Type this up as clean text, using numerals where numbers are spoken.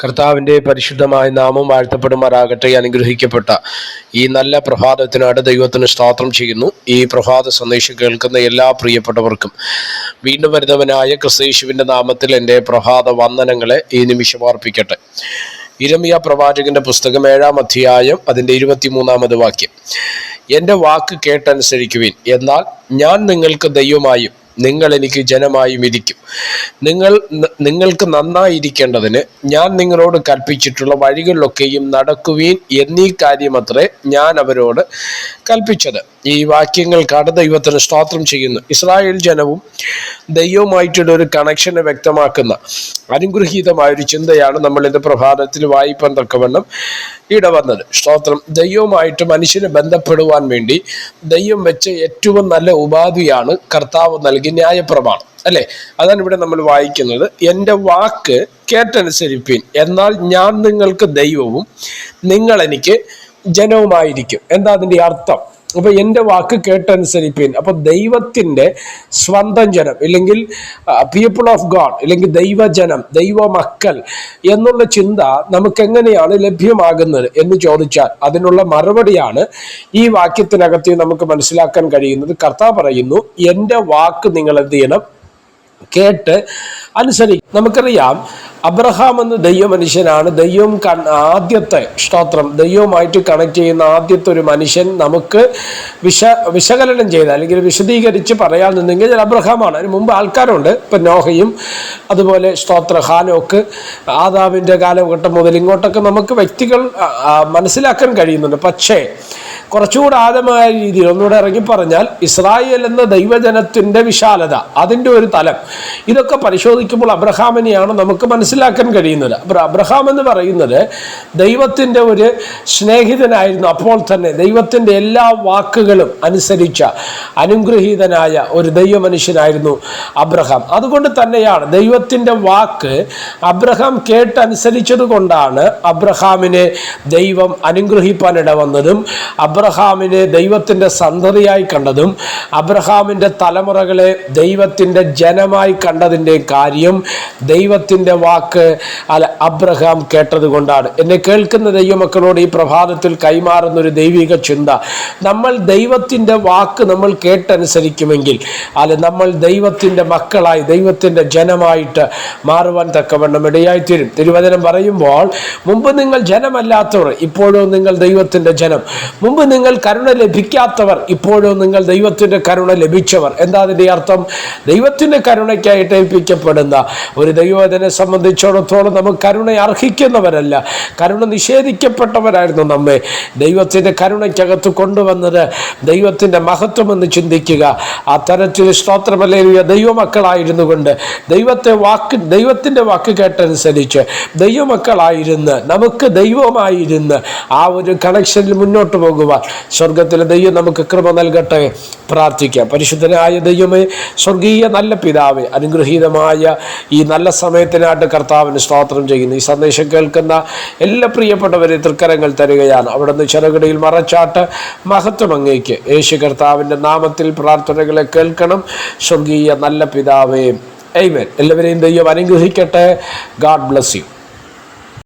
കർത്താവിൻ്റെ പരിശുദ്ധമായ നാമം വാഴ്ത്തപ്പെടുമാറാകട്ടെ. അനുഗ്രഹിക്കപ്പെട്ട ഈ നല്ല പ്രഭാതത്തിനായിട്ട് ദൈവത്തിന് സ്തോത്രം ചെയ്യുന്നു. ഈ പ്രഭാത സന്ദേശം കേൾക്കുന്ന എല്ലാ പ്രിയപ്പെട്ടവർക്കും വീണ്ടും വരുന്നവനായ ക്രിസ്തയേശുവിൻ്റെ നാമത്തിൽ എൻ്റെ പ്രഭാത വന്ദനങ്ങളെ ഈ നിമിഷം അർപ്പിക്കട്ടെ. യിരെമ്യാ പ്രവാചകന്റെ പുസ്തകം 7-ാം അധ്യായം അതിൻ്റെ 23-ാമത് വാക്യം. എൻ്റെ വാക്ക് കേട്ടനുസരിക്കുവിൻ, എന്നാൽ ഞാൻ നിങ്ങൾക്ക് ദൈവമായും നിങ്ങൾ എനിക്ക് ജനമായും ഇരിക്കും. നിങ്ങൾക്ക് നന്നായിരിക്കേണ്ടതിന് ഞാൻ നിങ്ങളോട് കൽപ്പിച്ചിട്ടുള്ള വഴികളിലൊക്കെയും നടക്കുവീൻ എന്നീ കാര്യമത്രേ ഞാൻ അവരോട് കൽപ്പിച്ചത്. ഈ വാക്യങ്ങൾക്കാണ് ദൈവത്തിന് സ്തോത്രം ചെയ്യുന്നു. ഇസ്രായേൽ ജനവും ദൈവവുമായിട്ടുള്ള ഒരു കണക്ഷനെ വ്യക്തമാക്കുന്ന അനുഗ്രഹീതമായൊരു ചിന്തയാണ് നമ്മൾ ഇന്ന് പ്രഭാതത്തിൽ വായിപ്പാൻ തക്കവണ്ണം ഇടവന്നത്. സ്തോത്രം. ദൈവവുമായിട്ട് മനുഷ്യനെ ബന്ധപ്പെടുവാൻ വേണ്ടി ദൈവം വെച്ച ഏറ്റവും നല്ല ഉപാധിയാണ് കർത്താവ് നൽകിയ ന്യായപ്രമാണം, അല്ലേ? അതാണ് ഇവിടെ നമ്മൾ വായിക്കുന്നത്. എൻ്റെ വാക്ക് കേട്ടനുസരിപ്പിൻ, എന്നാൽ ഞാൻ നിങ്ങൾക്ക് ദൈവവും നിങ്ങൾ എനിക്ക് ജനവുമായിരിക്കും. എന്താ അതിൻ്റെ അർത്ഥം? അപ്പൊ എൻ്റെ വാക്ക് കേട്ടനുസരിപ്പിൻ. അപ്പൊ ദൈവത്തിൻ്റെ സ്വന്തം ജനം, ഇല്ലെങ്കിൽ പീപ്പിൾ ഓഫ് ഗോഡ്, ഇല്ലെങ്കിൽ ദൈവജനം, ദൈവമക്കൾ എന്നുള്ള ചിന്ത നമുക്ക് എങ്ങനെയാണ് ലഭ്യമാകുന്നത് എന്ന് ചോദിച്ചാൽ അതിനുള്ള മറുപടിയാണ് ഈ വാക്യത്തിനകത്ത് നമുക്ക് മനസ്സിലാക്കാൻ കഴിയുന്നത്. കർത്താവ് പറയുന്നു, എൻ്റെ വാക്ക് നിങ്ങൾ എന്ത് ചെയ്യണം? കേട്ട് അനുസരിക്കും. നമുക്കറിയാം, അബ്രഹാം എന്ന ദൈവ മനുഷ്യനാണ്. ദൈവം ആദ്യത്തെ സ്തോത്രം ദൈവവുമായിട്ട് കണക്ട് ചെയ്യുന്ന ആദ്യത്തെ ഒരു മനുഷ്യൻ നമുക്ക് വിശകലനം ചെയ്ത അല്ലെങ്കിൽ വിശദീകരിച്ച് പറയാൻ നിന്നെങ്കിൽ അബ്രഹാമാണ്. അതിന് മുമ്പ് ആൾക്കാരുണ്ട്. ഇപ്പം നോഹയും അതുപോലെ സ്തോത്ര ഹാനോക്ക്, ആദാമിൻ്റെ കാലഘട്ടം മുതൽ ഇങ്ങോട്ടൊക്കെ നമുക്ക് വ്യക്തികൾ മനസ്സിലാക്കാൻ കഴിയുന്നുണ്ട്. പക്ഷേ കുറച്ചുകൂടെ ആഴമായ രീതിയിൽ ഒന്നുകൂടെ ഇറങ്ങി പറഞ്ഞാൽ ഇസ്രായേൽ എന്ന ദൈവജനത്തിൻ്റെ വിശാലത, അതിൻ്റെ ഒരു തലം, ഇതൊക്കെ പരിശോധിക്കുമ്പോൾ അബ്രഹാമിനെയാണ് നമുക്ക് മനസ്സിലാക്കാൻ കഴിയുന്നത്. അബ്രഹാം എന്ന് പറയുന്നത് ദൈവത്തിൻ്റെ ഒരു സ്നേഹിതനായിരുന്നു. അപ്പോൾ തന്നെ ദൈവത്തിൻ്റെ എല്ലാ വാക്കുകളും അനുസരിച്ച അനുഗ്രഹീതനായ ഒരു ദൈവ മനുഷ്യനായിരുന്നു അബ്രഹാം. അതുകൊണ്ട് തന്നെയാണ് ദൈവത്തിൻ്റെ വാക്ക് അബ്രഹാം കേട്ടനുസരിച്ചത് കൊണ്ടാണ് അബ്രഹാമിനെ ദൈവം അനുഗ്രഹിപ്പാൻ ഇടവന്നതും അബ്രഹാമിനെ ദൈവത്തിൻ്റെ സന്തതിയായി കണ്ടതും അബ്രഹാമിൻ്റെ തലമുറകളെ ദൈവത്തിൻ്റെ ജനമായി കണ്ടതിൻ്റെ കാര്യം ദൈവത്തിൻ്റെ വാക്ക് അബ്രഹാം കേട്ടത് കൊണ്ടാണ്. എന്നെ കേൾക്കുന്ന ദൈവമക്കളോട് ഈ പ്രഭാതത്തിൽ കൈമാറുന്ന ഒരു ദൈവിക ചിന്ത, നമ്മൾ ദൈവത്തിൻ്റെ വാക്ക് നമ്മൾ കേട്ടനുസരിക്കുമെങ്കിൽ നമ്മൾ ദൈവത്തിൻ്റെ മക്കളായി ദൈവത്തിൻ്റെ ജനമായിട്ട് മാറുവാൻ തക്കവണ്ണം ഇടയായിത്തീരും. തിരുവചനം പറയുമ്പോൾ, മുമ്പ് നിങ്ങൾ ജനമല്ലാത്തവർ, ഇപ്പോഴും നിങ്ങൾ ദൈവത്തിൻ്റെ ജനം. മുമ്പ് നിങ്ങൾ കരുണ ലഭിക്കാത്തവർ, ഇപ്പോഴും നിങ്ങൾ ദൈവത്തിൻ്റെ കരുണ ലഭിച്ചവർ. എന്താ അതിൻ്റെ അർത്ഥം? ദൈവത്തിൻ്റെ കരുണയ്ക്കായിട്ട് ഏൽപ്പിക്കപ്പെടുന്ന ഒരു ദൈവത്തിനെ സംബന്ധിച്ചിടത്തോളം നമുക്ക് കരുണ അർഹിക്കുന്നവരല്ല, കരുണ നിഷേധിക്കപ്പെട്ടവരായിരുന്നു നമ്മെ. ദൈവത്തിൻ്റെ കരുണയ്ക്കകത്ത് കൊണ്ടുവന്നത് ദൈവത്തിൻ്റെ മഹത്വം എന്ന് ചിന്തിക്കുക. ആ തരത്തിൽ സ്തോത്രമല്ലേ ദൈവമക്കളായിരുന്നു കൊണ്ട് ദൈവത്തിൻ്റെ വാക്ക് കേട്ടനുസരിച്ച് ദൈവമക്കളായിരുന്ന് നമുക്ക് ദൈവമായിരുന്ന് ആ ഒരു കണക്ഷനിൽ മുന്നോട്ട് പോകുവാൻ സ്വർഗത്തിലെ ദൈവം നമുക്ക് കൃപ നൽകട്ടെ. പ്രാർത്ഥിക്കാം. പരിശുദ്ധനായ ദൈവമേ, സ്വർഗീയ നല്ല പിതാവേ, അനുഗ്രഹീതമായ ഈ നല്ല സമയത്തിനായിട്ട് കർത്താവിന് സ്തോത്രം ചെയ്യുന്നു. ഈ സന്ദേശം കേൾക്കുന്ന എല്ലാ പ്രിയപ്പെട്ടവരെ തൃക്കരങ്ങൾ തരികയാണ്. അവിടുന്ന് ചെറുകിടയിൽ മറച്ചാട്ട് മഹത്വം അങ്ങേക്ക്. യേശു കർത്താവിൻ്റെ നാമത്തിൽ പ്രാർത്ഥനകളെ കേൾക്കണം. സ്വർഗീയ നല്ല പിതാവേ, ആമേൻ. എല്ലാവരെയും ദൈവം അനുഗ്രഹിക്കട്ടെ. God bless you.